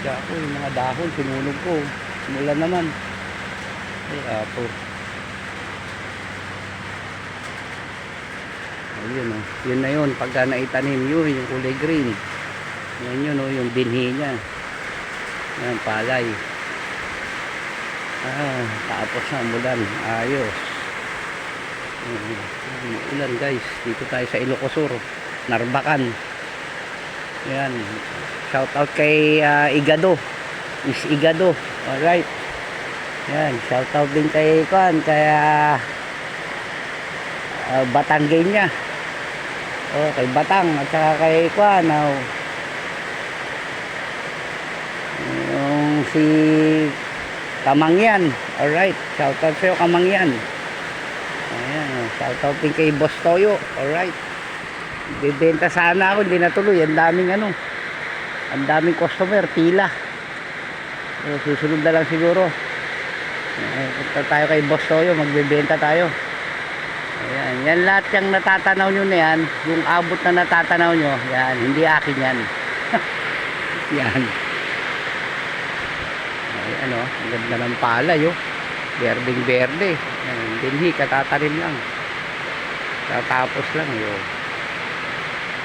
Kaya ako yung mga dahon, sinunog ko. Simula naman. Ay, apo. Ayun, oh. Yun na yun. Pagka naitanim yun, yung kulay green. Yan yun, oh, yung binhi niya. Yan, palay. Tapos na umulan. Ayos. Ulan, guys. Dito tayo sa Ilocosur. Narbacan. Yan. Shout out kay Igado. Miss Igado. Alright. Yan. Shout out din kay Kwan. Kaya Batanggenya. Oh, kay Batang. At saka kay Kwan. Yung si Kamangyan. Alright. Shout out sa'yo, Kamangyan. Ayan. Shout out din kay Boss Toyo. Alright. Bibenta sana ako, hindi natuloy. Ang daming customer, pila. Susunod na lang siguro. Punta tayo kay Boss Toyo, magbebenta tayo. Ayan, yan lahat yung natatanaw nyo na yan, yung abot na natatanaw nyo, yan, hindi akin yan. Yan. Ayan, ang ganda ng palay, berdeng berde. Dinhi, katatanim lang. Tatapos lang,